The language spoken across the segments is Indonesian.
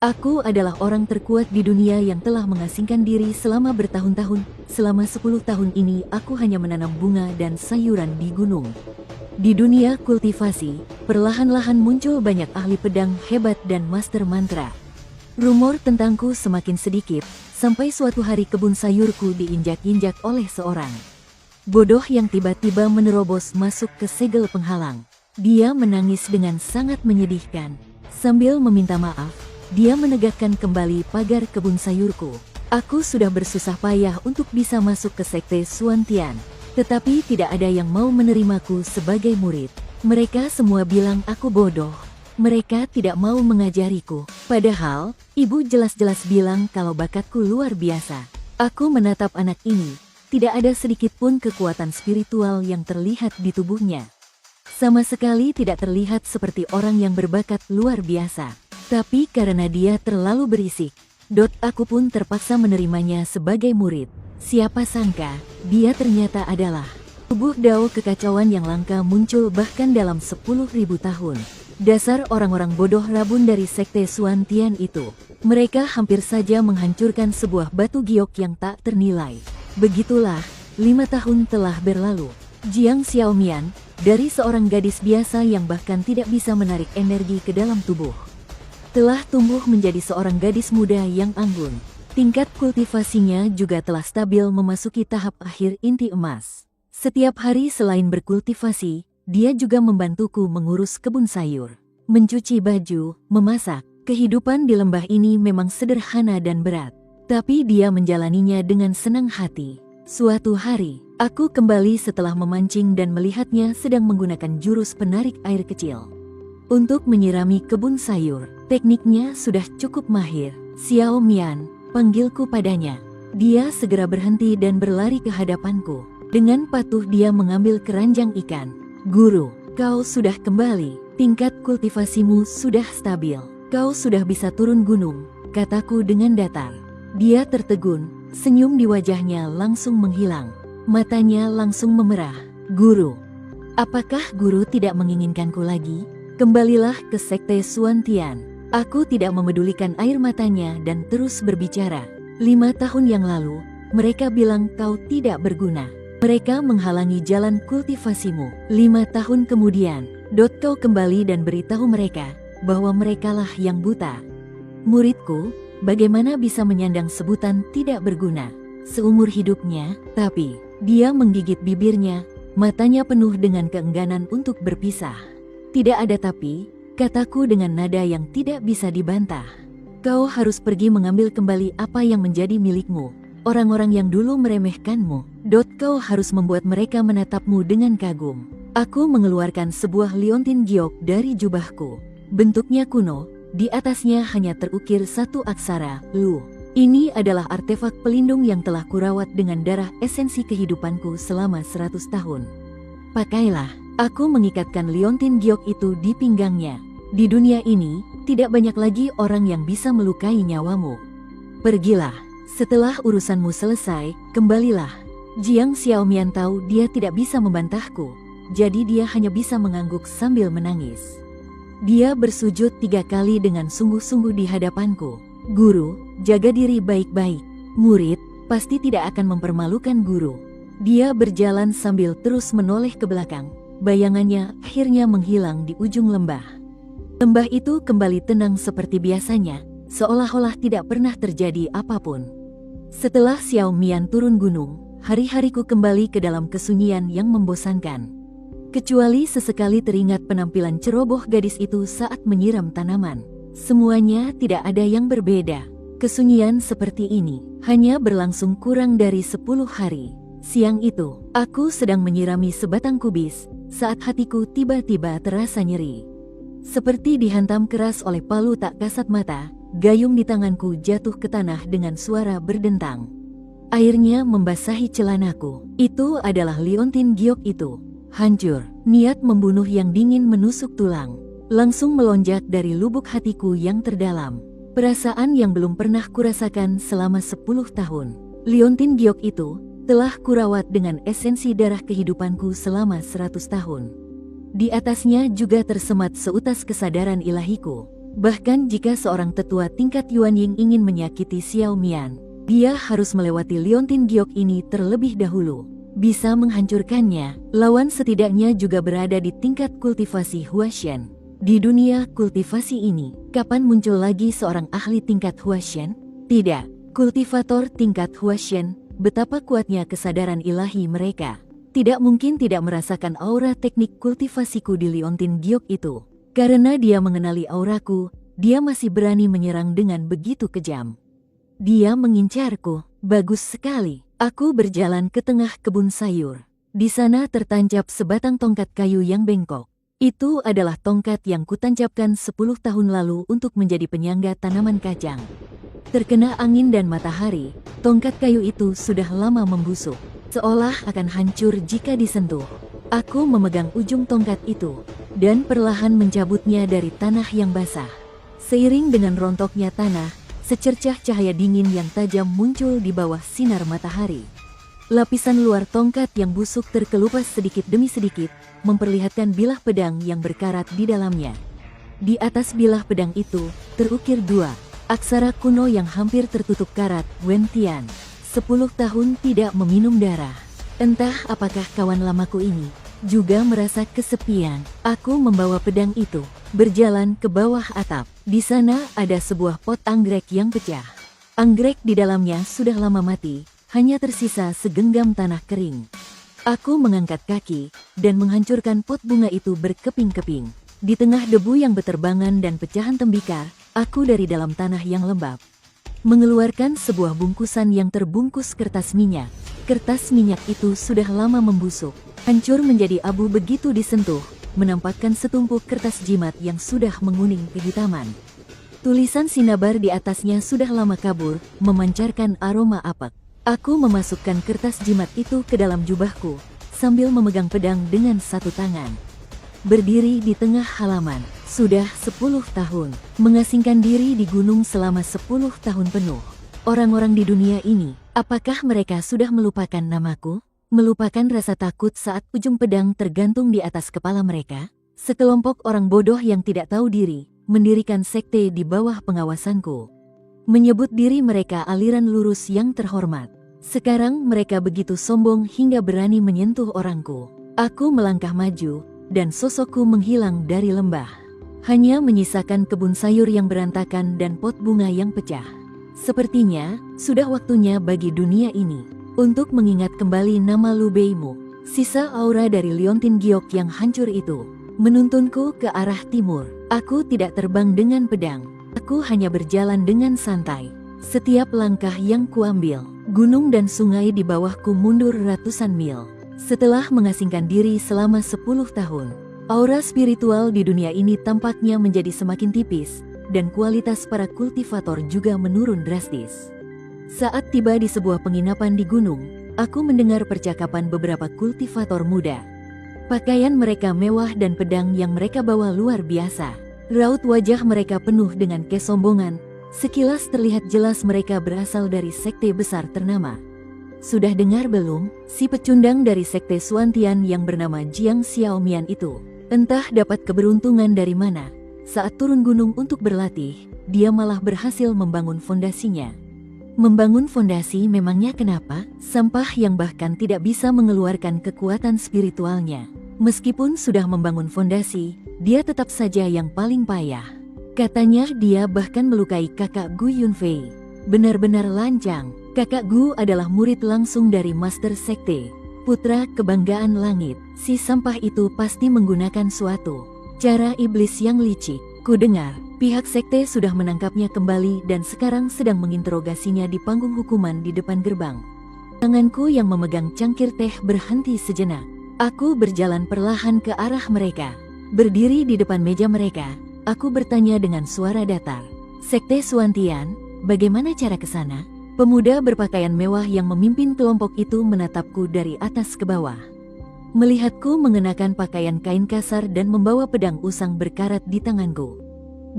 Aku adalah orang terkuat di dunia yang telah mengasingkan diri selama bertahun-tahun. Selama 10 tahun ini aku hanya menanam bunga dan sayuran di gunung. Di dunia kultivasi, perlahan-lahan muncul banyak ahli pedang hebat dan master mantra. Rumor tentangku semakin sedikit, sampai suatu hari kebun sayurku diinjak-injak oleh seorang bodoh yang tiba-tiba menerobos masuk ke segel penghalang. Dia menangis dengan sangat menyedihkan. Sambil meminta maaf, dia menegakkan kembali pagar kebun sayurku. Aku sudah bersusah payah untuk bisa masuk ke sekte Xuantian, tetapi tidak ada yang mau menerimaku sebagai murid. Mereka semua bilang aku bodoh. Mereka tidak mau mengajariku. Padahal, ibu jelas-jelas bilang kalau bakatku luar biasa. Aku menatap anak ini. Tidak ada sedikit pun kekuatan spiritual yang terlihat di tubuhnya. Sama sekali tidak terlihat seperti orang yang berbakat luar biasa. Tapi karena dia terlalu berisik, aku pun terpaksa menerimanya sebagai murid. Siapa sangka, dia ternyata adalah tubuh Dao kekacauan yang langka muncul bahkan dalam 10.000 tahun. Dasar orang-orang bodoh rabun dari sekte Xuantian itu. Mereka hampir saja menghancurkan sebuah batu giok yang tak ternilai. Begitulah, 5 tahun telah berlalu. Jiang Xiaomian, dari seorang gadis biasa yang bahkan tidak bisa menarik energi ke dalam tubuh, telah tumbuh menjadi seorang gadis muda yang anggun. Tingkat kultivasinya juga telah stabil memasuki tahap akhir inti emas. Setiap hari selain berkultivasi, dia juga membantuku mengurus kebun sayur, mencuci baju, memasak. Kehidupan di lembah ini memang sederhana dan berat, tapi dia menjalaninya dengan senang hati. Suatu hari, aku kembali setelah memancing dan melihatnya sedang menggunakan jurus penarik air kecil untuk menyirami kebun sayur. Tekniknya sudah cukup mahir. Xiaomian, panggilku padanya. Dia segera berhenti dan berlari ke hadapanku. Dengan patuh dia mengambil keranjang ikan. Guru, kau sudah kembali. Tingkat kultivasimu sudah stabil. Kau sudah bisa turun gunung, kataku dengan datar. Dia tertegun, senyum di wajahnya langsung menghilang. Matanya langsung memerah. Guru, apakah guru tidak menginginkanku lagi? Kembalilah ke sekte Xuantian. Aku tidak memedulikan air matanya dan terus berbicara. 5 tahun yang lalu, mereka bilang kau tidak berguna. Mereka menghalangi jalan kultivasimu. 5 tahun kemudian, kau kembali dan beritahu mereka bahwa merekalah yang buta. Muridku, bagaimana bisa menyandang sebutan tidak berguna seumur hidupnya? Tapi, dia menggigit bibirnya, matanya penuh dengan keengganan untuk berpisah. Tidak ada tapi, kataku dengan nada yang tidak bisa dibantah. Kau harus pergi mengambil kembali apa yang menjadi milikmu. Orang-orang yang dulu meremehkanmu. Kau harus membuat mereka menatapmu dengan kagum. Aku mengeluarkan sebuah liontin giok dari jubahku. Bentuknya kuno, di atasnya hanya terukir satu aksara, Lu. Ini adalah artefak pelindung yang telah kurawat dengan darah esensi kehidupanku selama 100 tahun. Pakailah. Aku mengikatkan liontin giok itu di pinggangnya. Di dunia ini, tidak banyak lagi orang yang bisa melukai nyawamu. Pergilah. Setelah urusanmu selesai, kembalilah. Jiang Xiaomian tahu dia tidak bisa membantahku, jadi dia hanya bisa mengangguk sambil menangis. Dia bersujud 3 kali dengan sungguh-sungguh di hadapanku. Guru, jaga diri baik-baik. Murid, pasti tidak akan mempermalukan guru. Dia berjalan sambil terus menoleh ke belakang. Bayangannya akhirnya menghilang di ujung lembah. Lembah itu kembali tenang seperti biasanya, seolah-olah tidak pernah terjadi apapun. Setelah Xiaomian turun gunung, hari-hariku kembali ke dalam kesunyian yang membosankan. Kecuali sesekali teringat penampilan ceroboh gadis itu saat menyiram tanaman. Semuanya tidak ada yang berbeda. Kesunyian seperti ini hanya berlangsung kurang dari 10 hari. Siang itu, aku sedang menyirami sebatang kubis, saat hatiku tiba-tiba terasa nyeri. Seperti dihantam keras oleh palu tak kasat mata, gayung di tanganku jatuh ke tanah dengan suara berdentang. Airnya membasahi celanaku. Itu adalah liontin giok itu. Hancur, niat membunuh yang dingin menusuk tulang. Langsung melonjak dari lubuk hatiku yang terdalam. Perasaan yang belum pernah kurasakan selama 10 tahun. Liontin giok itu telah kurawat dengan esensi darah kehidupanku selama 100 tahun. Di atasnya juga tersemat seutas kesadaran ilahiku. Bahkan jika seorang tetua tingkat Yuan Ying ingin menyakiti Xiao Mian, dia harus melewati Liontin Giok ini terlebih dahulu. Bisa menghancurkannya, lawan setidaknya juga berada di tingkat kultivasi Huashen. Di dunia kultivasi ini, kapan muncul lagi seorang ahli tingkat Huashen? Tidak, kultivator tingkat Huashen, betapa kuatnya kesadaran ilahi mereka. Tidak mungkin tidak merasakan aura teknik kultivasiku di Liontin Giok itu. Karena dia mengenali auraku, dia masih berani menyerang dengan begitu kejam. Dia mengincarku, bagus sekali. Aku berjalan ke tengah kebun sayur. Di sana tertancap sebatang tongkat kayu yang bengkok. Itu adalah tongkat yang kutancapkan 10 tahun lalu untuk menjadi penyangga tanaman kacang. Terkena angin dan matahari, tongkat kayu itu sudah lama membusuk, seolah akan hancur jika disentuh. Aku memegang ujung tongkat itu, dan perlahan mencabutnya dari tanah yang basah. Seiring dengan rontoknya tanah, secercah cahaya dingin yang tajam muncul di bawah sinar matahari. Lapisan luar tongkat yang busuk terkelupas sedikit demi sedikit, memperlihatkan bilah pedang yang berkarat di dalamnya. Di atas bilah pedang itu, terukir 2 aksara kuno yang hampir tertutup karat, Wen Tian. 10 tahun tidak meminum darah. Entah apakah kawan lamaku ini juga merasa kesepian. Aku membawa pedang itu, berjalan ke bawah atap. Di sana ada sebuah pot anggrek yang pecah. Anggrek di dalamnya sudah lama mati, hanya tersisa segenggam tanah kering. Aku mengangkat kaki dan menghancurkan pot bunga itu berkeping-keping. Di tengah debu yang beterbangan dan pecahan tembikar, aku dari dalam tanah yang lembab mengeluarkan sebuah bungkusan yang terbungkus kertas minyak. Kertas minyak itu sudah lama membusuk, hancur menjadi abu begitu disentuh, menampakkan setumpuk kertas jimat yang sudah menguning kehitaman. Tulisan sinabar di atasnya sudah lama kabur, memancarkan aroma apek. Aku memasukkan kertas jimat itu ke dalam jubahku, sambil memegang pedang dengan satu tangan. Berdiri di tengah halaman, sudah 10 tahun, mengasingkan diri di gunung selama 10 tahun penuh. Orang-orang di dunia ini, apakah mereka sudah melupakan namaku? Melupakan rasa takut saat ujung pedang tergantung di atas kepala mereka? Sekelompok orang bodoh yang tidak tahu diri, mendirikan sekte di bawah pengawasanku. Menyebut diri mereka aliran lurus yang terhormat. Sekarang mereka begitu sombong hingga berani menyentuh orangku. Aku melangkah maju, dan sosokku menghilang dari lembah. Hanya menyisakan kebun sayur yang berantakan dan pot bunga yang pecah. Sepertinya, sudah waktunya bagi dunia ini untuk mengingat kembali nama Lu Beimu. Sisa aura dari Liontin Giok yang hancur itu menuntunku ke arah timur. Aku tidak terbang dengan pedang. Aku hanya berjalan dengan santai. Setiap langkah yang kuambil, gunung dan sungai di bawahku mundur ratusan mil. Setelah mengasingkan diri selama 10 tahun, aura spiritual di dunia ini tampaknya menjadi semakin tipis, dan kualitas para kultivator juga menurun drastis. Saat tiba di sebuah penginapan di gunung, aku mendengar percakapan beberapa kultivator muda. Pakaian mereka mewah dan pedang yang mereka bawa luar biasa. Raut wajah mereka penuh dengan kesombongan. Sekilas terlihat jelas mereka berasal dari sekte besar ternama. Sudah dengar belum, si pecundang dari sekte Suantian yang bernama Jiang Xiaomian itu? Entah dapat keberuntungan dari mana. Saat turun gunung untuk berlatih, dia malah berhasil membangun fondasinya. Membangun fondasi memangnya kenapa? Sampah yang bahkan tidak bisa mengeluarkan kekuatan spiritualnya. Meskipun sudah membangun fondasi, dia tetap saja yang paling payah. Katanya dia bahkan melukai kakak Gu Yunfei. Benar-benar lancang. Kakak Gu adalah murid langsung dari Master Sekte, putra kebanggaan langit. Si sampah itu pasti menggunakan suatu cara iblis yang licik. Ku dengar, pihak sekte sudah menangkapnya kembali dan sekarang sedang menginterogasinya di panggung hukuman di depan gerbang. Tanganku yang memegang cangkir teh berhenti sejenak. Aku berjalan perlahan ke arah mereka. Berdiri di depan meja mereka, aku bertanya dengan suara datar. Sekte Suantian, bagaimana cara ke sana? Pemuda berpakaian mewah yang memimpin kelompok itu menatapku dari atas ke bawah. Melihatku mengenakan pakaian kain kasar dan membawa pedang usang berkarat di tanganku.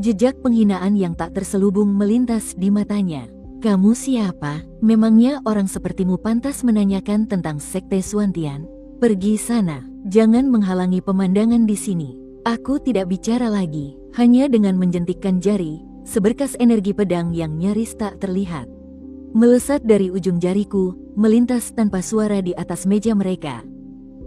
Jejak penghinaan yang tak terselubung melintas di matanya. Kamu siapa? Memangnya orang sepertimu pantas menanyakan tentang sekte Suantian? Pergi sana, jangan menghalangi pemandangan di sini. Aku tidak bicara lagi, Hanya dengan menjentikkan jari, seberkas energi pedang yang nyaris tak terlihat melesat dari ujung jariku, melintas tanpa suara di atas meja mereka.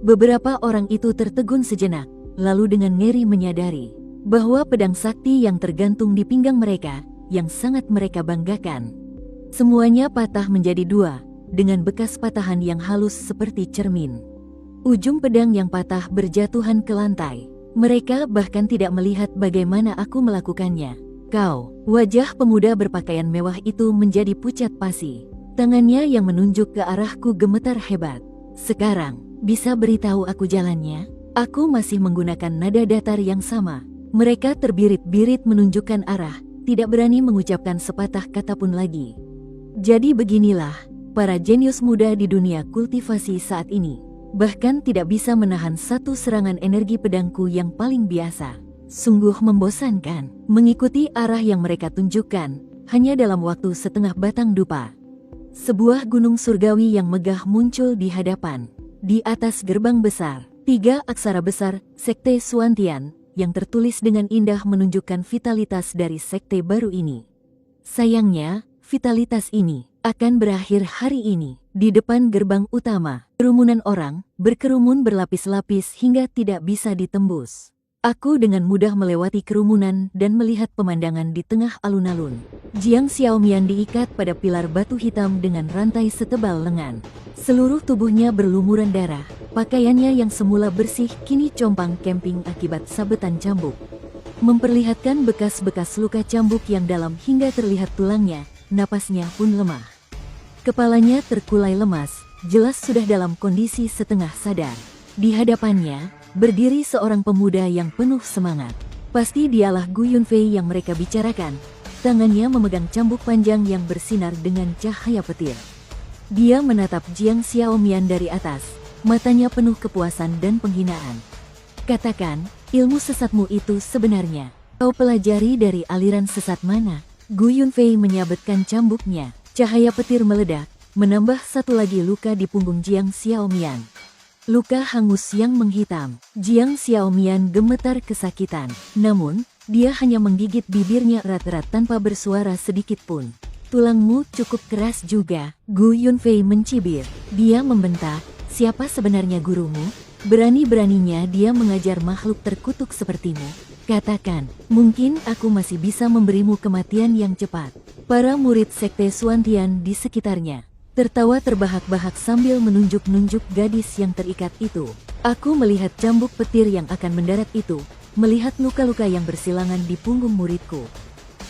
Beberapa orang itu tertegun sejenak, lalu dengan ngeri menyadari bahwa pedang sakti yang tergantung di pinggang mereka, yang sangat mereka banggakan, semuanya patah menjadi dua, dengan bekas patahan yang halus seperti cermin. Ujung pedang yang patah berjatuhan ke lantai. Mereka bahkan tidak melihat bagaimana aku melakukannya. Kau, wajah pemuda berpakaian mewah itu menjadi pucat pasi. Tangannya yang menunjuk ke arahku gemetar hebat. Sekarang, bisa beritahu aku jalannya? Aku masih menggunakan nada datar yang sama. Mereka terbirit-birit menunjukkan arah, tidak berani mengucapkan sepatah kata pun lagi. Jadi beginilah, para jenius muda di dunia kultivasi saat ini. Bahkan tidak bisa menahan satu serangan energi pedangku yang paling biasa. Sungguh membosankan, mengikuti arah yang mereka tunjukkan, hanya dalam waktu setengah batang dupa. Sebuah gunung surgawi yang megah muncul di hadapan. Di atas gerbang besar, 3 aksara besar, Sekte Suantian, yang tertulis dengan indah menunjukkan vitalitas dari sekte baru ini. Sayangnya, vitalitas ini akan berakhir hari ini. Di depan gerbang utama, kerumunan orang berkerumun berlapis-lapis hingga tidak bisa ditembus. Aku dengan mudah melewati kerumunan dan melihat pemandangan di tengah alun-alun. Jiang Xiaomian diikat pada pilar batu hitam dengan rantai setebal lengan. Seluruh tubuhnya berlumuran darah. Pakaiannya yang semula bersih kini compang camping akibat sabetan cambuk. Memperlihatkan bekas-bekas luka cambuk yang dalam hingga terlihat tulangnya, napasnya pun lemah. Kepalanya terkulai lemas, jelas sudah dalam kondisi setengah sadar. Di hadapannya, berdiri seorang pemuda yang penuh semangat. Pasti dialah Gu Yunfei yang mereka bicarakan. Tangannya memegang cambuk panjang yang bersinar dengan cahaya petir. Dia menatap Jiang Xiaomian dari atas, matanya penuh kepuasan dan penghinaan. Katakan, ilmu sesatmu itu sebenarnya kau pelajari dari aliran sesat mana? Gu Yunfei menyabetkan cambuknya, cahaya petir meledak, menambah satu lagi luka di punggung Jiang Xiaomian. Luka hangus yang menghitam. Jiang Xiaomian gemetar kesakitan. Namun, dia hanya menggigit bibirnya erat-erat tanpa bersuara sedikit pun. Tulangmu cukup keras juga, Gu Yunfei mencibir. Dia membentak, siapa sebenarnya gurumu? Berani-beraninya dia mengajar makhluk terkutuk sepertimu. Katakan, mungkin aku masih bisa memberimu kematian yang cepat. Para murid sekte Suantian di sekitarnya tertawa terbahak-bahak sambil menunjuk-nunjuk gadis yang terikat itu. Aku melihat cambuk petir yang akan mendarat itu, melihat luka-luka yang bersilangan di punggung muridku.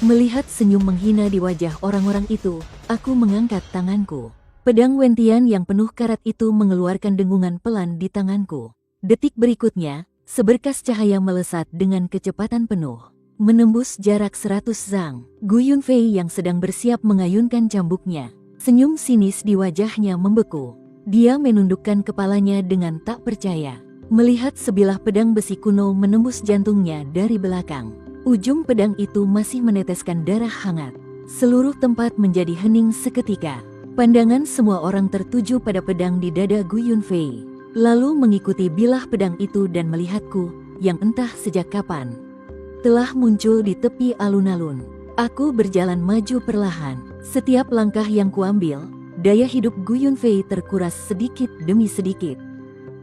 Melihat senyum menghina di wajah orang-orang itu, aku mengangkat tanganku. Pedang Wentian yang penuh karat itu mengeluarkan dengungan pelan di tanganku. Detik berikutnya, seberkas cahaya melesat dengan kecepatan penuh. Menembus jarak 100 zang, Gu Yunfei yang sedang bersiap mengayunkan cambuknya. Senyum sinis di wajahnya membeku. Dia menundukkan kepalanya dengan tak percaya. Melihat sebilah pedang besi kuno menembus jantungnya dari belakang. Ujung pedang itu masih meneteskan darah hangat. Seluruh tempat menjadi hening seketika. Pandangan semua orang tertuju pada pedang di dada Gu Yunfei. Lalu mengikuti bilah pedang itu dan melihatku, yang entah sejak kapan telah muncul di tepi alun-alun. Aku berjalan maju perlahan. Setiap langkah yang kuambil, daya hidup Gu Yunfei terkuras sedikit demi sedikit.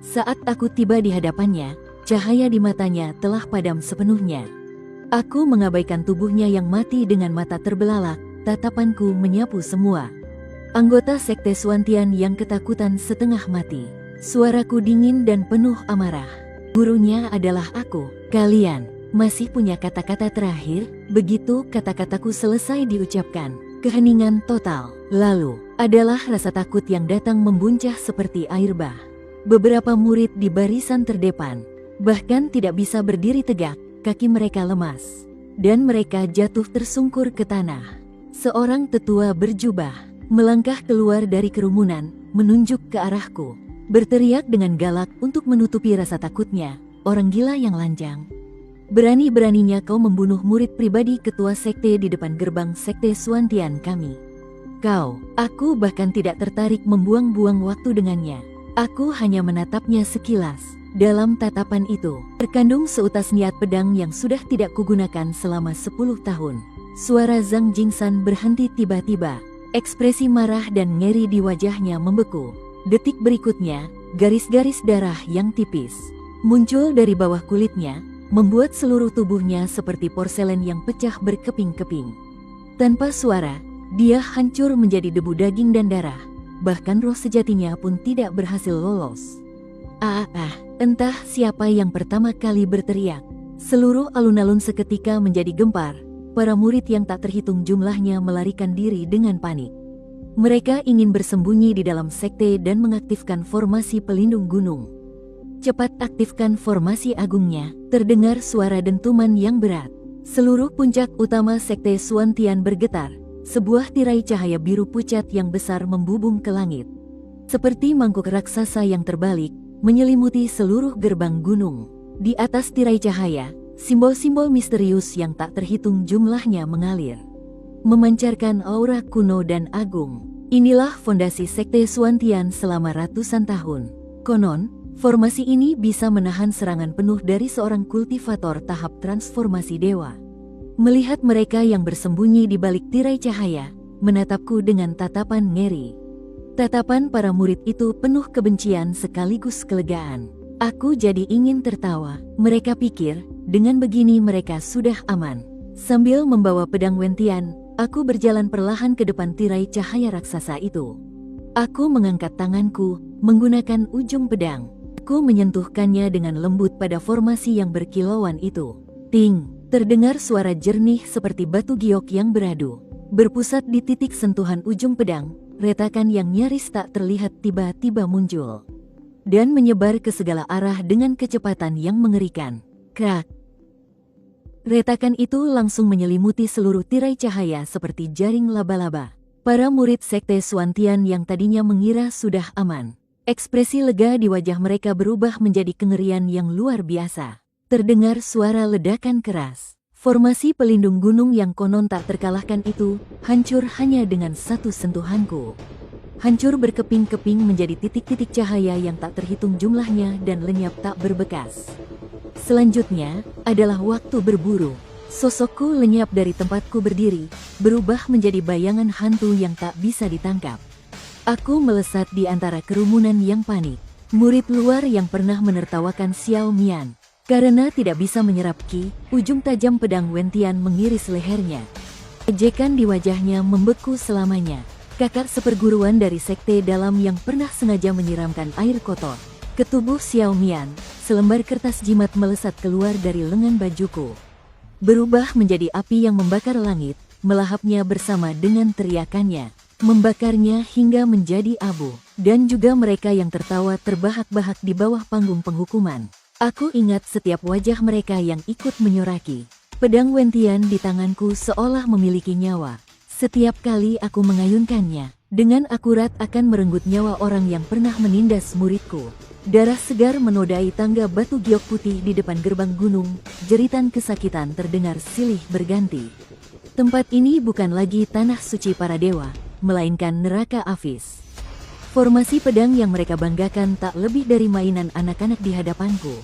Saat aku tiba di hadapannya, cahaya di matanya telah padam sepenuhnya. Aku mengabaikan tubuhnya yang mati dengan mata terbelalak, tatapanku menyapu semua anggota sekte Suantian yang ketakutan setengah mati. Suaraku dingin dan penuh amarah. Gurunya adalah aku. Kalian masih punya kata-kata terakhir? Begitu kata-kataku selesai diucapkan, keheningan total. Lalu, adalah rasa takut yang datang membuncah seperti air bah. Beberapa murid di barisan terdepan, bahkan tidak bisa berdiri tegak, kaki mereka lemas. Dan mereka jatuh tersungkur ke tanah. Seorang tetua berjubah, melangkah keluar dari kerumunan, menunjuk ke arahku. Berteriak dengan galak untuk menutupi rasa takutnya, orang gila yang lanjang. Berani-beraninya kau membunuh murid pribadi ketua sekte di depan gerbang sekte Suantian kami. Aku bahkan tidak tertarik membuang-buang waktu dengannya. Aku hanya menatapnya sekilas. Dalam tatapan itu, terkandung seutas niat pedang yang sudah tidak kugunakan selama 10 tahun. Suara Zhang Jingsan berhenti tiba-tiba. Ekspresi marah dan ngeri di wajahnya membeku. Detik berikutnya, garis-garis darah yang tipis muncul dari bawah kulitnya, membuat seluruh tubuhnya seperti porselen yang pecah berkeping-keping. Tanpa suara, dia hancur menjadi debu daging dan darah. Bahkan roh sejatinya pun tidak berhasil lolos. Entah siapa yang pertama kali berteriak. Seluruh alun-alun seketika menjadi gempar. Para murid yang tak terhitung jumlahnya melarikan diri dengan panik. Mereka ingin bersembunyi di dalam sekte dan mengaktifkan formasi pelindung gunung. Cepat aktifkan formasi agungnya, terdengar suara dentuman yang berat. Seluruh puncak utama sekte Xuantian bergetar. Sebuah tirai cahaya biru pucat yang besar membubung ke langit. Seperti mangkuk raksasa yang terbalik, menyelimuti seluruh gerbang gunung. Di atas tirai cahaya, simbol-simbol misterius yang tak terhitung jumlahnya mengalir, memancarkan aura kuno dan agung. Inilah fondasi sekte Xuantian selama ratusan tahun. Konon, formasi ini bisa menahan serangan penuh dari seorang kultivator tahap transformasi dewa. Melihat mereka yang bersembunyi di balik tirai cahaya, menatapku dengan tatapan ngeri. Tatapan para murid itu penuh kebencian sekaligus kelegaan. Aku jadi ingin tertawa. Mereka pikir, dengan begini mereka sudah aman. Sambil membawa pedang Wentian, aku berjalan perlahan ke depan tirai cahaya raksasa itu. Aku mengangkat tanganku, menggunakan ujung pedang. Aku menyentuhkannya dengan lembut pada formasi yang berkilauan itu. Ting, terdengar suara jernih seperti batu giok yang beradu. Berpusat di titik sentuhan ujung pedang, retakan yang nyaris tak terlihat tiba-tiba muncul dan menyebar ke segala arah dengan kecepatan yang mengerikan. Krak! Retakan itu langsung menyelimuti seluruh tirai cahaya seperti jaring laba-laba. Para murid sekte Xuantian yang tadinya mengira sudah aman, ekspresi lega di wajah mereka berubah menjadi kengerian yang luar biasa. Terdengar suara ledakan keras. Formasi pelindung gunung yang konon tak terkalahkan itu hancur hanya dengan satu sentuhanku. Hancur berkeping-keping menjadi titik-titik cahaya yang tak terhitung jumlahnya dan lenyap tak berbekas. Selanjutnya adalah waktu berburu. Sosokku lenyap dari tempatku berdiri, berubah menjadi bayangan hantu yang tak bisa ditangkap. Aku melesat di antara kerumunan yang panik. Murid luar yang pernah menertawakan Xiao Mian. Karena tidak bisa menyerap ki, ujung tajam pedang Wentian mengiris lehernya. Ejekan di wajahnya membeku selamanya. Kakak seperguruan dari sekte dalam yang pernah sengaja menyiramkan air kotor ke tubuh Xiao Mian, selembar kertas jimat melesat keluar dari lengan bajuku. Berubah menjadi api yang membakar langit, melahapnya bersama dengan teriakannya, membakarnya hingga menjadi abu. Dan juga mereka yang tertawa terbahak-bahak di bawah panggung penghukuman. Aku ingat setiap wajah mereka yang ikut menyoraki. Pedang Wentian di tanganku seolah memiliki nyawa. Setiap kali aku mengayunkannya, dengan akurat akan merenggut nyawa orang yang pernah menindas muridku. Darah segar menodai tangga batu giok putih di depan gerbang gunung, jeritan kesakitan terdengar silih berganti. Tempat ini bukan lagi tanah suci para dewa, melainkan neraka Afis. Formasi pedang yang mereka banggakan tak lebih dari mainan anak-anak di hadapanku.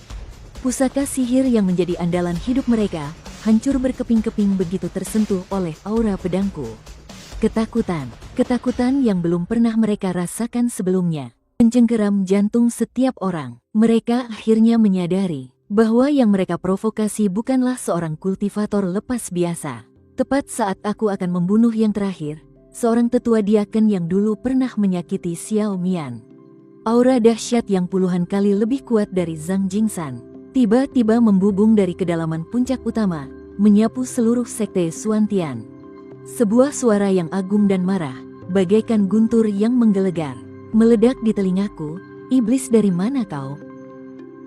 Pusaka sihir yang menjadi andalan hidup mereka, hancur berkeping-keping begitu tersentuh oleh aura pedangku. Ketakutan yang belum pernah mereka rasakan sebelumnya, mencengkeram jantung setiap orang. Mereka akhirnya menyadari bahwa yang mereka provokasi bukanlah seorang kultivator lepas biasa. Tepat saat aku akan membunuh yang terakhir, seorang tetua diaken yang dulu pernah menyakiti Xiao Mian. Aura dahsyat yang puluhan kali lebih kuat dari Zhang Jingsan tiba-tiba membubung dari kedalaman puncak utama, menyapu seluruh sekte Xuantian. Sebuah suara yang agung dan marah, bagaikan guntur yang menggelegar, meledak di telingaku. Iblis, dari mana kau?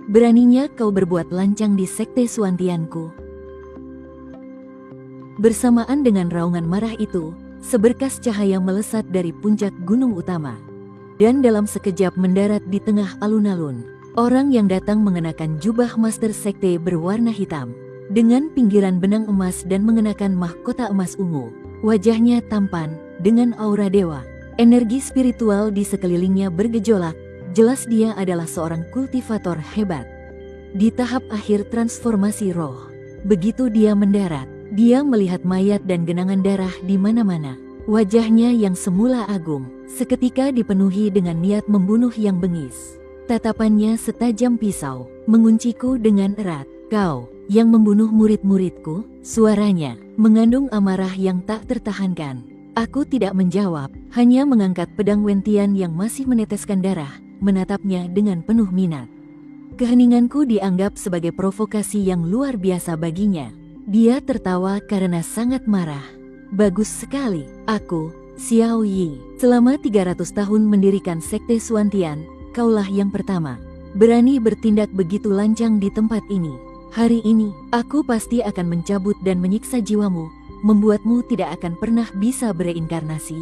Beraninya kau berbuat lancang di sekte Xuantianku? Bersamaan dengan raungan marah itu, seberkas cahaya melesat dari puncak gunung utama, dan dalam sekejap mendarat di tengah alun-alun. Orang yang datang mengenakan jubah master sekte berwarna hitam, dengan pinggiran benang emas dan mengenakan mahkota emas ungu. Wajahnya tampan, dengan aura dewa. Energi spiritual di sekelilingnya bergejolak, Jelas dia adalah seorang kultivator hebat. Di tahap akhir transformasi roh, begitu dia mendarat, dia melihat mayat dan genangan darah di mana-mana. Wajahnya yang semula agung, seketika dipenuhi dengan niat membunuh yang bengis. Tatapannya setajam pisau, mengunciku dengan erat. Kau, yang membunuh murid-muridku, suaranya mengandung amarah yang tak tertahankan. Aku tidak menjawab, hanya mengangkat pedang Wentian yang masih meneteskan darah, menatapnya dengan penuh minat. Keheninganku dianggap sebagai provokasi yang luar biasa baginya. Dia tertawa karena sangat marah. Bagus sekali, aku, Xiao Yi, selama 300 tahun mendirikan Sekte Xuantian, kaulah yang pertama berani bertindak begitu lancang di tempat ini. Hari ini, aku pasti akan mencabut dan menyiksa jiwamu, membuatmu tidak akan pernah bisa bereinkarnasi.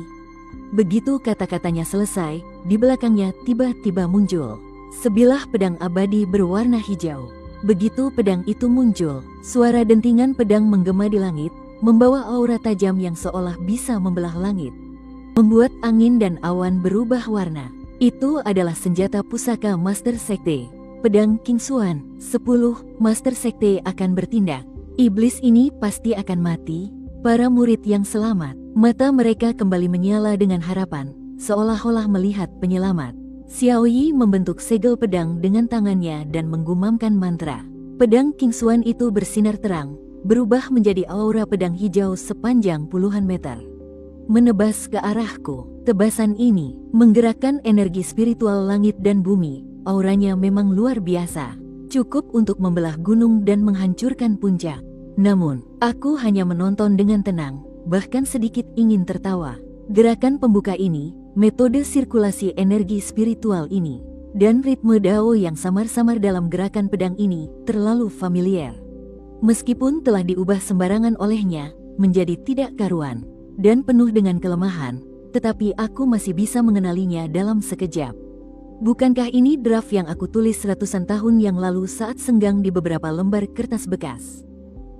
Begitu kata-katanya selesai, di belakangnya tiba-tiba muncul sebilah pedang abadi berwarna hijau. Begitu pedang itu muncul, suara dentingan pedang menggema di langit, membawa aura tajam yang seolah bisa membelah langit, membuat angin dan awan berubah warna. Itu adalah senjata pusaka Master Sekte, pedang King Xuan. 10 Master Sekte akan bertindak. Iblis ini pasti akan mati. Para murid yang selamat, mata mereka kembali menyala dengan harapan, seolah-olah melihat penyelamat. Xiao Yi membentuk segel pedang dengan tangannya dan menggumamkan mantra. Pedang King Xuan itu bersinar terang, berubah menjadi aura pedang hijau sepanjang puluhan meter, menebas ke arahku. Tebasan ini menggerakkan energi spiritual langit dan bumi. Auranya memang luar biasa, cukup untuk membelah gunung dan menghancurkan puncak. Namun, aku hanya menonton dengan tenang, bahkan sedikit ingin tertawa. Gerakan pembuka ini, metode sirkulasi energi spiritual ini, dan ritme Dao yang samar-samar dalam gerakan pedang ini terlalu familiar. Meskipun telah diubah sembarangan olehnya menjadi tidak karuan dan penuh dengan kelemahan, tetapi aku masih bisa mengenalinya dalam sekejap. Bukankah ini draft yang aku tulis ratusan tahun yang lalu saat senggang di beberapa lembar kertas bekas?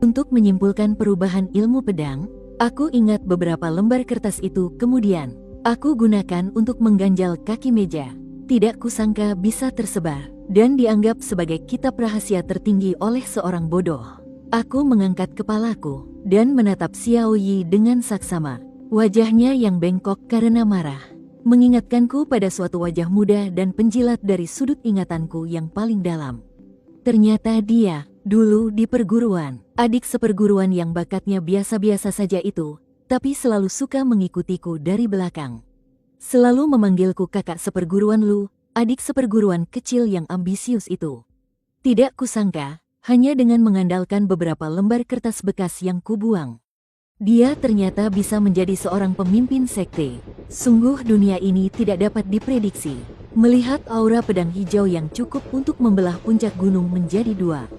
Untuk menyimpulkan perubahan ilmu pedang, aku ingat beberapa lembar kertas itu kemudian aku gunakan untuk mengganjal kaki meja. Tidak kusangka bisa tersebar dan dianggap sebagai kitab rahasia tertinggi oleh seorang bodoh. Aku mengangkat kepalaku dan menatap Xiao Yi dengan saksama. Wajahnya yang bengkok karena marah mengingatkanku pada suatu wajah muda dan penjilat dari sudut ingatanku yang paling dalam. Ternyata dia, dulu di perguruan, adik seperguruan yang bakatnya biasa-biasa saja itu, tapi selalu suka mengikutiku dari belakang. Selalu memanggilku kakak seperguruan lu, adik seperguruan kecil yang ambisius itu. Tidak kusangka, hanya dengan mengandalkan beberapa lembar kertas bekas yang kubuang, dia ternyata bisa menjadi seorang pemimpin sekte. Sungguh dunia ini tidak dapat diprediksi. Melihat aura pedang hijau yang cukup untuk membelah puncak gunung menjadi dua,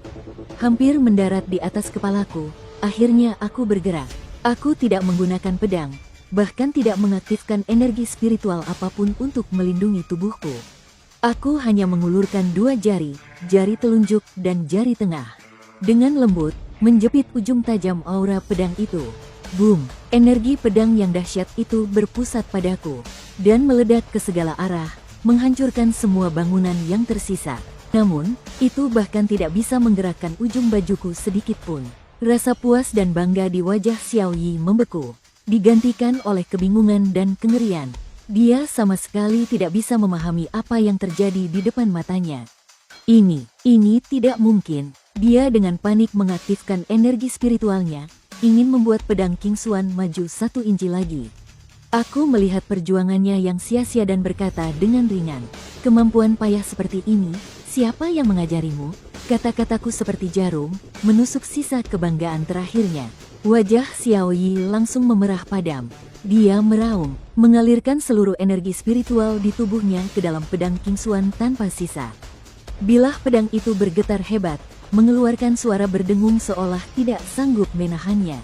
hampir mendarat di atas kepalaku, akhirnya aku bergerak. Aku tidak menggunakan pedang, bahkan tidak mengaktifkan energi spiritual apapun untuk melindungi tubuhku. Aku hanya mengulurkan dua jari, jari telunjuk dan jari tengah. Dengan lembut, menjepit ujung tajam aura pedang itu. Boom! Energi pedang yang dahsyat itu berpusat padaku dan meledak ke segala arah, menghancurkan semua bangunan yang tersisa. Namun, itu bahkan tidak bisa menggerakkan ujung bajuku sedikit pun. Rasa puas dan bangga di wajah Xiao Yi membeku, digantikan oleh kebingungan dan kengerian. Dia sama sekali tidak bisa memahami apa yang terjadi di depan matanya. Ini tidak mungkin. Dia dengan panik mengaktifkan energi spiritualnya, ingin membuat pedang King Xuan maju 1 inci lagi. Aku melihat perjuangannya yang sia-sia dan berkata dengan ringan, "Kemampuan payah seperti ini, siapa yang mengajarimu?" Kata-kataku seperti jarum, menusuk sisa kebanggaan terakhirnya. Wajah Xiao Yi langsung memerah padam. Dia meraung, mengalirkan seluruh energi spiritual di tubuhnya ke dalam pedang King Xuan tanpa sisa. Bilah pedang itu bergetar hebat, mengeluarkan suara berdengung seolah tidak sanggup menahannya.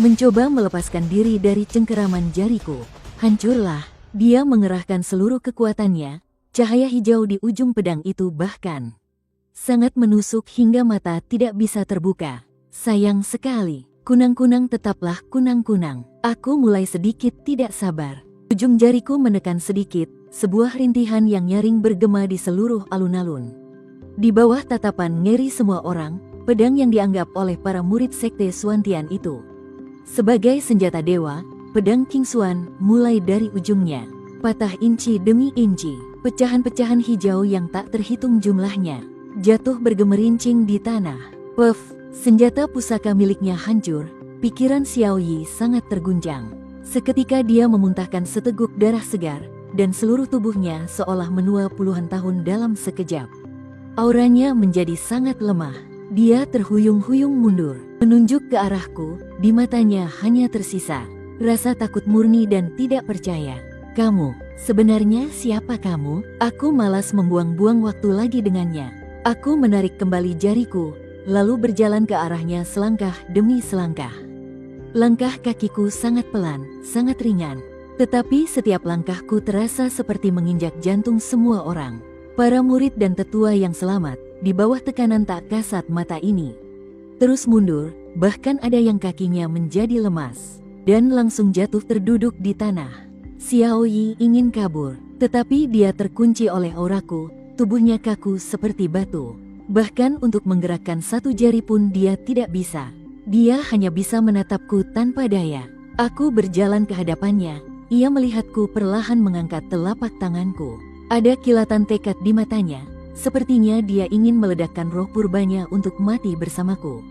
Mencoba melepaskan diri dari cengkeraman jariku. Hancurlah, dia mengerahkan seluruh kekuatannya. Cahaya hijau di ujung pedang itu bahkan sangat menusuk hingga mata tidak bisa terbuka. Sayang sekali, kunang-kunang tetaplah kunang-kunang. Aku mulai sedikit tidak sabar. Ujung jariku menekan sedikit, sebuah rintihan yang nyaring bergema di seluruh alun-alun. Di bawah tatapan ngeri semua orang, pedang yang dianggap oleh para murid sekte Xuantian itu sebagai senjata dewa, pedang King Xuan mulai dari ujungnya patah inci demi inci. Pecahan-pecahan hijau yang tak terhitung jumlahnya jatuh bergemerincing di tanah. Puff, senjata pusaka miliknya hancur. Pikiran Xiao Yi sangat terguncang. Seketika dia memuntahkan seteguk darah segar, dan seluruh tubuhnya seolah menua puluhan tahun dalam sekejap. Auranya menjadi sangat lemah. Dia terhuyung-huyung mundur, menunjuk ke arahku. Di matanya hanya tersisa rasa takut murni dan tidak percaya. Kamu, sebenarnya siapa kamu? Aku malas membuang-buang waktu lagi dengannya. Aku menarik kembali jariku, lalu berjalan ke arahnya selangkah demi selangkah. Langkah kakiku sangat pelan, sangat ringan. Tetapi setiap langkahku terasa seperti menginjak jantung semua orang. Para murid dan tetua yang selamat, di bawah tekanan tak kasat mata ini terus mundur, bahkan ada yang kakinya menjadi lemas dan langsung jatuh terduduk di tanah. Xiao Yi ingin kabur, tetapi dia terkunci oleh auraku. Tubuhnya kaku seperti batu. Bahkan untuk menggerakkan satu jari pun dia tidak bisa. Dia hanya bisa menatapku tanpa daya. Aku berjalan ke hadapannya. Ia melihatku perlahan mengangkat telapak tanganku. Ada kilatan tekad di matanya. Sepertinya dia ingin meledakkan roh purbanya untuk mati bersamaku.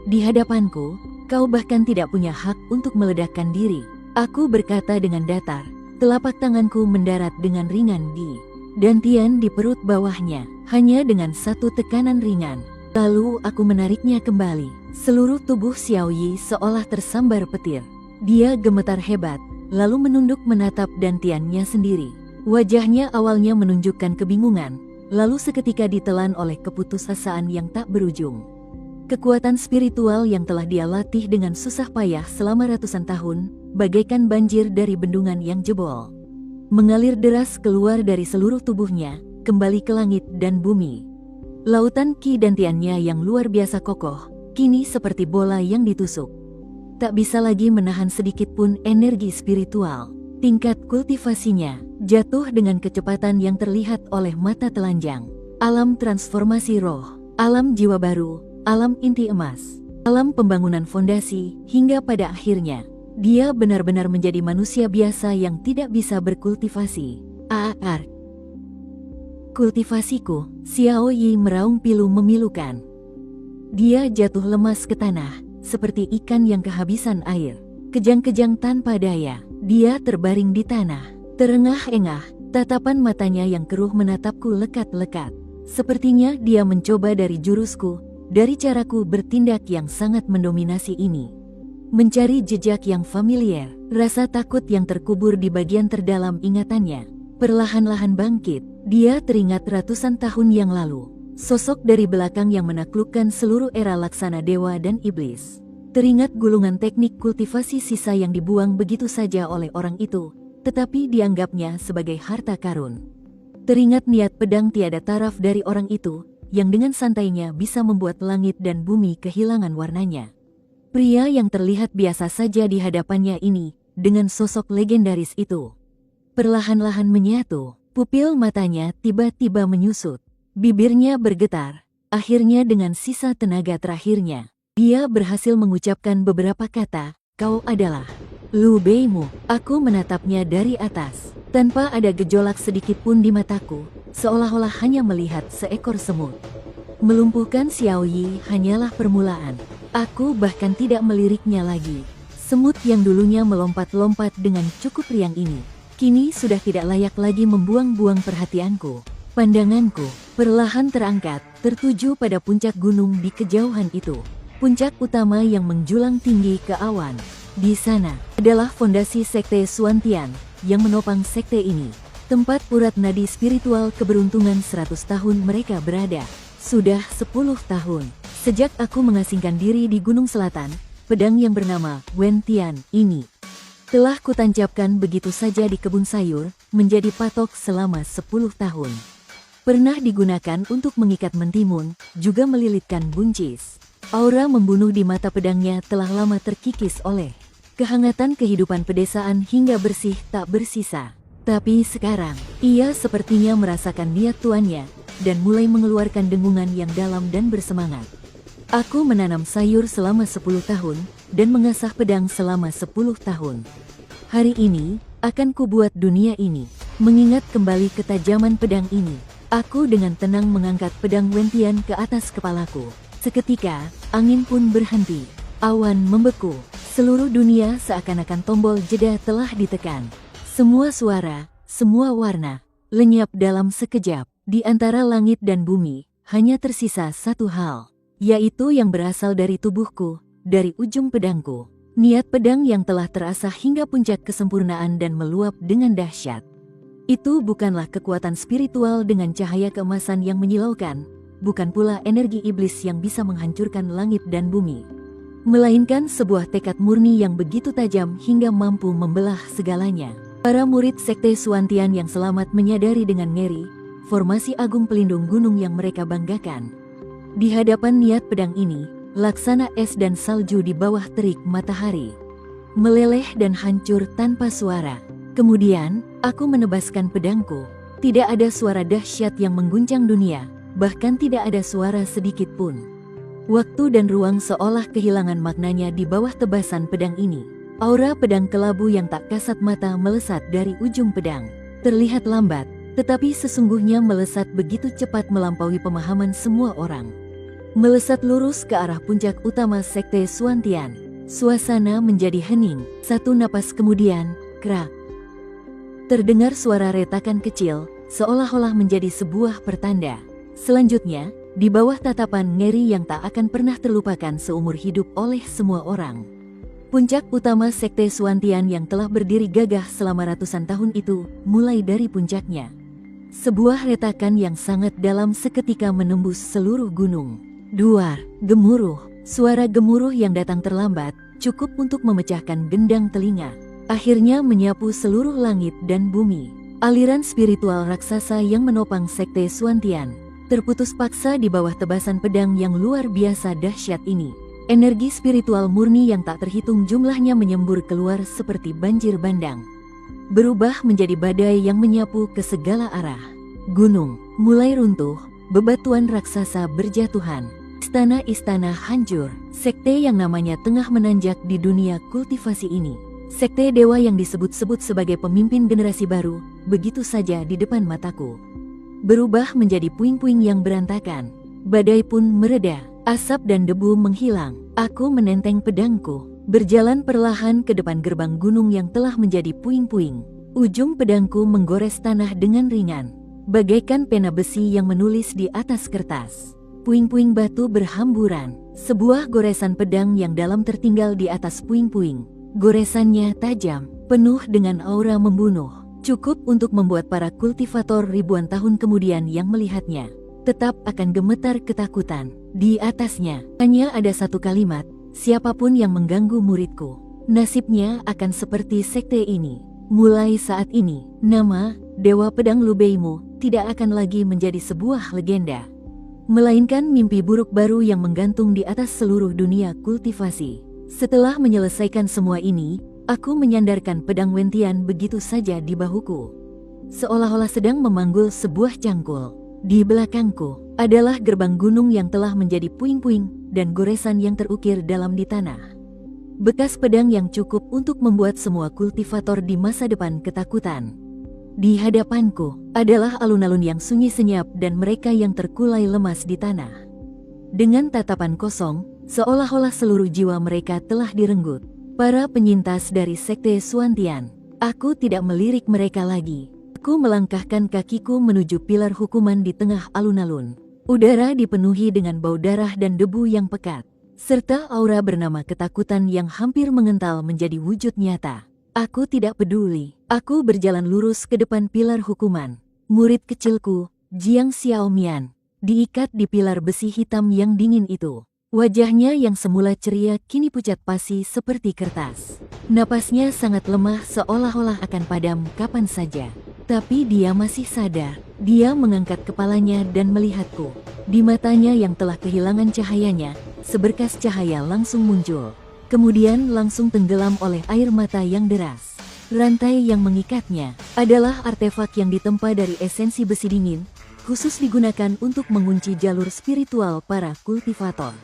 Di hadapanku, kau bahkan tidak punya hak untuk meledakkan diri. Aku berkata dengan datar. Telapak tanganku mendarat dengan ringan di dantian di perut bawahnya. Hanya dengan satu tekanan ringan. Lalu aku menariknya kembali. Seluruh tubuh Xiao Yi seolah tersambar petir. Dia gemetar hebat, lalu menunduk menatap dantiannya sendiri. Wajahnya awalnya menunjukkan kebingungan, lalu seketika ditelan oleh keputusasaan yang tak berujung. Kekuatan spiritual yang telah dia latih dengan susah payah selama ratusan tahun, bagaikan banjir dari bendungan yang jebol, mengalir deras keluar dari seluruh tubuhnya, kembali ke langit dan bumi. Lautan ki dantiannya yang luar biasa kokoh, kini seperti bola yang ditusuk. Tak bisa lagi menahan sedikit pun energi spiritual. Tingkat kultivasinya jatuh dengan kecepatan yang terlihat oleh mata telanjang. Alam transformasi roh, alam jiwa baru, alam inti emas, alam pembangunan fondasi, hingga pada akhirnya, dia benar-benar menjadi manusia biasa yang tidak bisa berkultivasi. Aar. Kultivasiku, Xiao Yi meraung pilu memilukan. Dia jatuh lemas ke tanah, seperti ikan yang kehabisan air. Kejang-kejang tanpa daya, dia terbaring di tanah. Terengah-engah, tatapan matanya yang keruh menatapku lekat-lekat. Sepertinya dia mencoba dari jurusku, dari caraku bertindak yang sangat mendominasi ini. Mencari jejak yang familiar, rasa takut yang terkubur di bagian terdalam ingatannya. Perlahan-lahan bangkit, dia teringat ratusan tahun yang lalu. Sosok dari belakang yang menaklukkan seluruh era laksana dewa dan iblis. Teringat gulungan teknik kultivasi sisa yang dibuang begitu saja oleh orang itu, tetapi dianggapnya sebagai harta karun. Teringat niat pedang tiada taraf dari orang itu, yang dengan santainya bisa membuat langit dan bumi kehilangan warnanya. Pria yang terlihat biasa saja di hadapannya ini, dengan sosok legendaris itu, perlahan-lahan menyatu. Pupil matanya tiba-tiba menyusut. Bibirnya bergetar. Akhirnya dengan sisa tenaga terakhirnya, dia berhasil mengucapkan beberapa kata, "Kau adalah Lu Beimu." Aku menatapnya dari atas, tanpa ada gejolak sedikit pun di mataku, seolah-olah hanya melihat seekor semut. Melumpuhkan Xiao Yi hanyalah permulaan. Aku bahkan tidak meliriknya lagi. Semut yang dulunya melompat-lompat dengan cukup riang ini, kini sudah tidak layak lagi membuang-buang perhatianku. Pandanganku perlahan terangkat, tertuju pada puncak gunung di kejauhan itu. Puncak utama yang menjulang tinggi ke awan. Di sana adalah fondasi sekte Xuantian yang menopang sekte ini. Tempat urat nadi spiritual keberuntungan 100 tahun mereka berada. Sudah 10 tahun sejak aku mengasingkan diri di Gunung Selatan, pedang yang bernama Wen Tian ini telah kutancapkan begitu saja di kebun sayur, menjadi patok selama 10 tahun. Pernah digunakan untuk mengikat mentimun, juga melilitkan buncis. Aura membunuh di mata pedangnya telah lama terkikis oleh kehangatan kehidupan pedesaan hingga bersih tak bersisa. Tapi sekarang, ia sepertinya merasakan niat tuannya, dan mulai mengeluarkan dengungan yang dalam dan bersemangat. Aku menanam sayur selama 10 tahun, dan mengasah pedang selama 10 tahun. Hari ini, akan kubuat dunia ini mengingat kembali ketajaman pedang ini. Aku dengan tenang mengangkat pedang Wentian ke atas kepalaku. Seketika, angin pun berhenti. Awan membeku. Seluruh dunia seakan-akan tombol jeda telah ditekan. Semua suara, semua warna, lenyap dalam sekejap. Di antara langit dan bumi, hanya tersisa satu hal, yaitu yang berasal dari tubuhku, dari ujung pedangku. Niat pedang yang telah terasah hingga puncak kesempurnaan dan meluap dengan dahsyat. Itu bukanlah kekuatan spiritual dengan cahaya keemasan yang menyilaukan, bukan pula energi iblis yang bisa menghancurkan langit dan bumi, melainkan sebuah tekad murni yang begitu tajam hingga mampu membelah segalanya. Para murid Sekte Suantian yang selamat menyadari dengan ngeri, formasi agung pelindung gunung yang mereka banggakan. Di hadapan niat pedang ini, laksana es dan salju di bawah terik matahari, meleleh dan hancur tanpa suara. Kemudian, aku menebaskan pedangku. Tidak ada suara dahsyat yang mengguncang dunia, bahkan tidak ada suara sedikit pun. Waktu dan ruang seolah kehilangan maknanya di bawah tebasan pedang ini. Aura pedang kelabu yang tak kasat mata melesat dari ujung pedang. Terlihat lambat, tetapi sesungguhnya melesat begitu cepat melampaui pemahaman semua orang. Melesat lurus ke arah puncak utama Sekte Suantian. Suasana menjadi hening. Satu napas kemudian, krak. Terdengar suara retakan kecil, seolah-olah menjadi sebuah pertanda. Selanjutnya, di bawah tatapan ngeri yang tak akan pernah terlupakan seumur hidup oleh semua orang, puncak utama Sekte Suantian yang telah berdiri gagah selama ratusan tahun itu, mulai dari puncaknya. Sebuah retakan yang sangat dalam seketika menembus seluruh gunung. Duar, gemuruh, suara gemuruh yang datang terlambat, cukup untuk memecahkan gendang telinga. Akhirnya menyapu seluruh langit dan bumi. Aliran spiritual raksasa yang menopang Sekte Suantian terputus paksa di bawah tebasan pedang yang luar biasa dahsyat ini. Energi spiritual murni yang tak terhitung jumlahnya menyembur keluar seperti banjir bandang, berubah menjadi badai yang menyapu ke segala arah. Gunung mulai runtuh, bebatuan raksasa berjatuhan, istana-istana hancur. Sekte yang namanya tengah menanjak di dunia kultivasi ini, sekte dewa yang disebut-sebut sebagai pemimpin generasi baru, begitu saja di depan mataku berubah menjadi puing-puing yang berantakan. Badai pun mereda, asap dan debu menghilang. Aku menenteng pedangku, berjalan perlahan ke depan gerbang gunung yang telah menjadi puing-puing. Ujung pedangku menggores tanah dengan ringan, bagaikan pena besi yang menulis di atas kertas. Puing-puing batu berhamburan, sebuah goresan pedang yang dalam tertinggal di atas puing-puing. Goresannya tajam, penuh dengan aura membunuh, cukup untuk membuat para kultivator ribuan tahun kemudian yang melihatnya tetap akan gemetar ketakutan. Di atasnya hanya ada satu kalimat, siapapun yang mengganggu muridku, nasibnya akan seperti sekte ini. Mulai saat ini, nama Dewa Pedang Lubeimu tidak akan lagi menjadi sebuah legenda, melainkan mimpi buruk baru yang menggantung di atas seluruh dunia kultivasi. Setelah menyelesaikan semua ini, aku menyandarkan pedang Wentian begitu saja di bahuku, seolah-olah sedang memanggul sebuah cangkul. Di belakangku adalah gerbang gunung yang telah menjadi puing-puing dan goresan yang terukir dalam di tanah. Bekas pedang yang cukup untuk membuat semua kultivator di masa depan ketakutan. Di hadapanku adalah alun-alun yang sunyi senyap dan mereka yang terkulai lemas di tanah. Dengan tatapan kosong, seolah-olah seluruh jiwa mereka telah direnggut. Para penyintas dari Sekte Suantian, aku tidak melirik mereka lagi. Aku melangkahkan kakiku menuju pilar hukuman di tengah alun-alun. Udara dipenuhi dengan bau darah dan debu yang pekat, serta aura bernama ketakutan yang hampir mengental menjadi wujud nyata. Aku tidak peduli. Aku berjalan lurus ke depan pilar hukuman. Murid kecilku, Jiang Xiaomian, diikat di pilar besi hitam yang dingin itu. Wajahnya yang semula ceria kini pucat pasi seperti kertas. Napasnya sangat lemah seolah-olah akan padam kapan saja. Tapi dia masih sadar. Dia mengangkat kepalanya dan melihatku. Di matanya yang telah kehilangan cahayanya, seberkas cahaya langsung muncul. kemudian langsung tenggelam oleh air mata yang deras. Rantai yang mengikatnya adalah artefak yang ditempa dari esensi besi dingin, khusus digunakan untuk mengunci jalur spiritual para kultivator.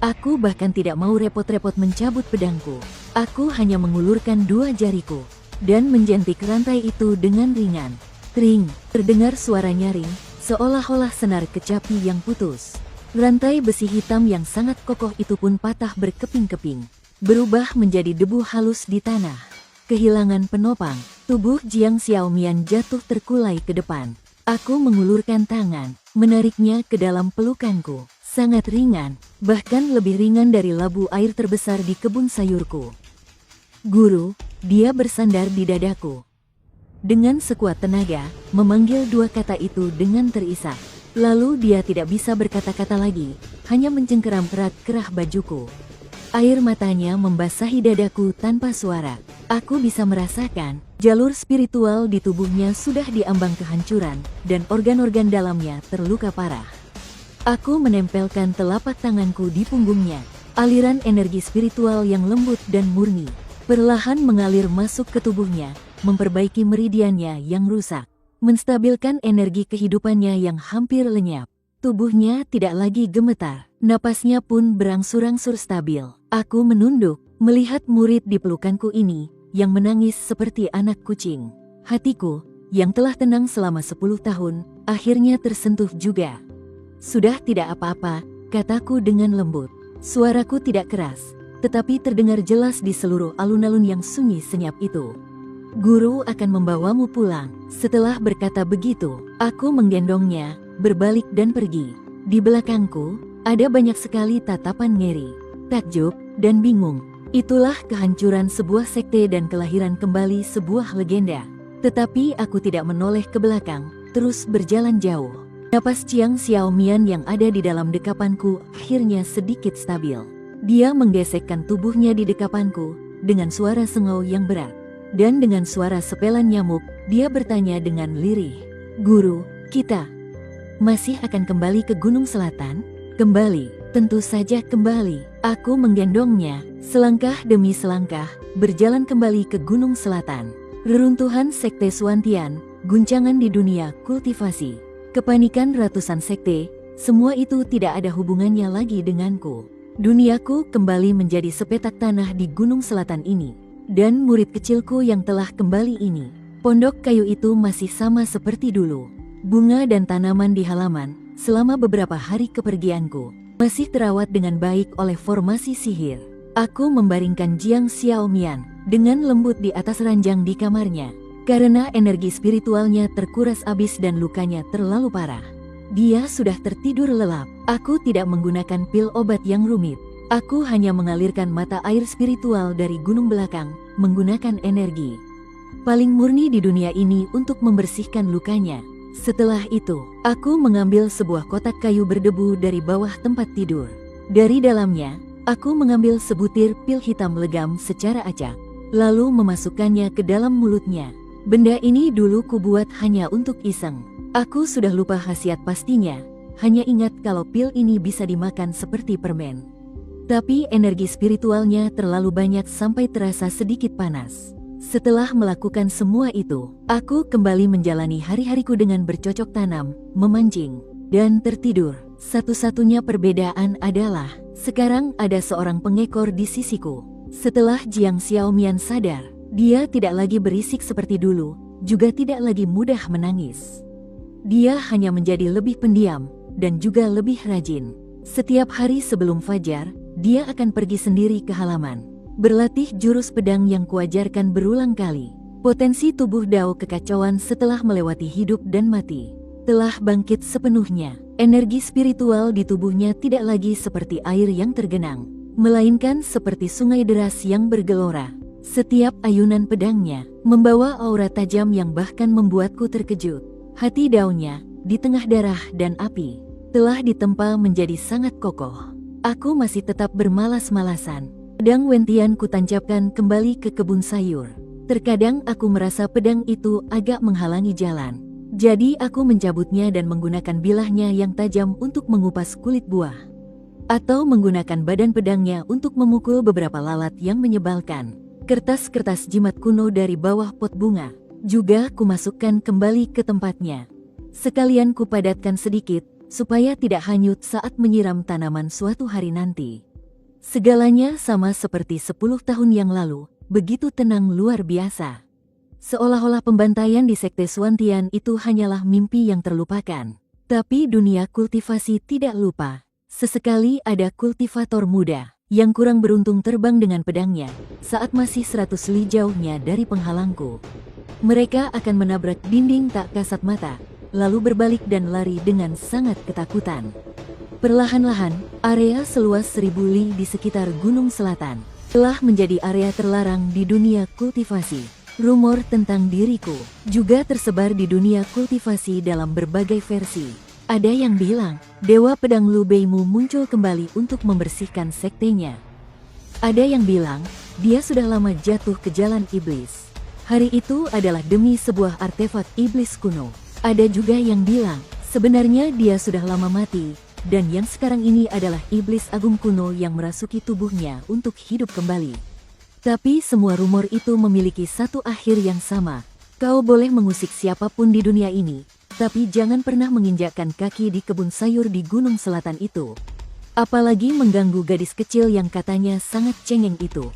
Aku bahkan tidak mau repot-repot mencabut pedangku. Aku hanya mengulurkan dua jariku dan menjentik rantai itu dengan ringan. Tring, terdengar suara nyaring, seolah-olah senar kecapi yang putus. Rantai besi hitam yang sangat kokoh itu pun patah berkeping-keping, berubah menjadi debu halus di tanah. Kehilangan penopang, tubuh Jiang Xiaomian jatuh terkulai ke depan. Aku mengulurkan tangan, menariknya ke dalam pelukanku. Sangat ringan, bahkan lebih ringan dari labu air terbesar di kebun sayurku. Guru, dia bersandar di dadaku. Dengan sekuat tenaga, memanggil dua kata itu dengan terisak. Lalu dia tidak bisa berkata-kata lagi, hanya mencengkeram erat kerah bajuku. Air matanya membasahi dadaku tanpa suara. Aku bisa merasakan, jalur spiritual di tubuhnya sudah diambang kehancuran, dan organ-organ dalamnya terluka parah. Aku menempelkan telapak tanganku di punggungnya. Aliran energi spiritual yang lembut dan murni perlahan mengalir masuk ke tubuhnya, memperbaiki meridiannya yang rusak, menstabilkan energi kehidupannya yang hampir lenyap. Tubuhnya tidak lagi gemetar, napasnya pun berangsur-angsur stabil. Aku menunduk, melihat murid di pelukanku ini, yang menangis seperti anak kucing. Hatiku, yang telah tenang selama 10 tahun, akhirnya tersentuh juga. Sudah tidak apa-apa, kataku dengan lembut. Suaraku tidak keras, tetapi terdengar jelas di seluruh alun-alun yang sunyi senyap itu. Guru akan membawamu pulang. Setelah berkata begitu, aku menggendongnya, berbalik dan pergi. Di belakangku, ada banyak sekali tatapan ngeri, takjub, dan bingung. Itulah kehancuran sebuah sekte dan kelahiran kembali sebuah legenda. Tetapi aku tidak menoleh ke belakang, terus berjalan jauh. Napas Jiang Xiaomian yang ada di dalam dekapanku akhirnya sedikit stabil. Dia menggesekkan tubuhnya di dekapanku dengan suara sengau yang berat. Dan dengan suara sepelan nyamuk, dia bertanya dengan lirih. Guru, kita masih akan kembali ke Gunung Selatan? Kembali, tentu saja kembali. Aku menggendongnya, selangkah demi selangkah, berjalan kembali ke Gunung Selatan. Reruntuhan sekte Suantian, guncangan di dunia kultivasi, kepanikan ratusan sekte, semua itu tidak ada hubungannya lagi denganku. Duniaku kembali menjadi sepetak tanah di Gunung Selatan ini. Dan murid kecilku yang telah kembali ini, pondok kayu itu masih sama seperti dulu. Bunga dan tanaman di halaman, selama beberapa hari kepergianku, masih terawat dengan baik oleh formasi sihir. Aku membaringkan Jiang Xiaomian dengan lembut di atas ranjang di kamarnya, karena energi spiritualnya terkuras habis dan lukanya terlalu parah. Dia sudah tertidur lelap. Aku tidak menggunakan pil obat yang rumit. Aku hanya mengalirkan mata air spiritual dari gunung belakang, menggunakan energi paling murni di dunia ini untuk membersihkan lukanya. Setelah itu, aku mengambil sebuah kotak kayu berdebu dari bawah tempat tidur. Dari dalamnya, aku mengambil sebutir pil hitam legam secara acak, lalu memasukkannya ke dalam mulutnya. Benda ini dulu kubuat hanya untuk iseng. Aku sudah lupa khasiat pastinya, hanya ingat kalau pil ini bisa dimakan seperti permen. Tapi energi spiritualnya terlalu banyak sampai terasa sedikit panas. Setelah melakukan semua itu, aku kembali menjalani hari-hariku dengan bercocok tanam, memancing, dan tertidur. Satu-satunya perbedaan adalah, sekarang ada seorang pengekor di sisiku. Setelah Jiang Xiaomian sadar, dia tidak lagi berisik seperti dulu, juga tidak lagi mudah menangis. Dia hanya menjadi lebih pendiam, dan juga lebih rajin. Setiap hari sebelum fajar, dia akan pergi sendiri ke halaman, berlatih jurus pedang yang kuajarkan berulang kali. Potensi tubuh Dao kekacauan setelah melewati hidup dan mati telah bangkit sepenuhnya. Energi spiritual di tubuhnya tidak lagi seperti air yang tergenang, melainkan seperti sungai deras yang bergelora. Setiap ayunan pedangnya membawa aura tajam yang bahkan membuatku terkejut. Hati Dao-nya, di tengah darah dan api, telah ditempa menjadi sangat kokoh. Aku masih tetap bermalas-malasan. Pedang Wentian kutancapkan kembali ke kebun sayur. Terkadang aku merasa pedang itu agak menghalangi jalan. Jadi aku mencabutnya dan menggunakan bilahnya yang tajam untuk mengupas kulit buah. atau menggunakan badan pedangnya untuk memukul beberapa lalat yang menyebalkan. Kertas-kertas jimat kuno dari bawah pot bunga juga kumasukkan kembali ke tempatnya. Sekalian kupadatkan sedikit, supaya tidak hanyut saat menyiram tanaman suatu hari nanti. Segalanya sama seperti 10 tahun yang lalu, begitu tenang luar biasa. Seolah-olah pembantaian di Sekte Suantian itu hanyalah mimpi yang terlupakan. Tapi dunia kultivasi tidak lupa. Sesekali ada kultivator muda yang kurang beruntung terbang dengan pedangnya saat masih 100 li jauhnya dari penghalangku. Mereka akan menabrak dinding tak kasat mata, lalu berbalik dan lari dengan sangat ketakutan. Perlahan-lahan, area seluas 1000 li di sekitar Gunung Selatan telah menjadi area terlarang di dunia kultivasi. Rumor tentang diriku juga tersebar di dunia kultivasi dalam berbagai versi. Ada yang bilang, Dewa Pedang Lu Beimu muncul kembali untuk membersihkan sektenya. Ada yang bilang, dia sudah lama jatuh ke jalan iblis. Hari itu adalah demi sebuah artefak iblis kuno. Ada juga yang bilang, sebenarnya dia sudah lama mati, dan yang sekarang ini adalah iblis agung kuno yang merasuki tubuhnya untuk hidup kembali. Tapi semua rumor itu memiliki satu akhir yang sama. Kau boleh mengusik siapapun di dunia ini, tapi jangan pernah menginjakkan kaki di kebun sayur di Gunung Selatan itu. Apalagi mengganggu gadis kecil yang katanya sangat cengeng itu.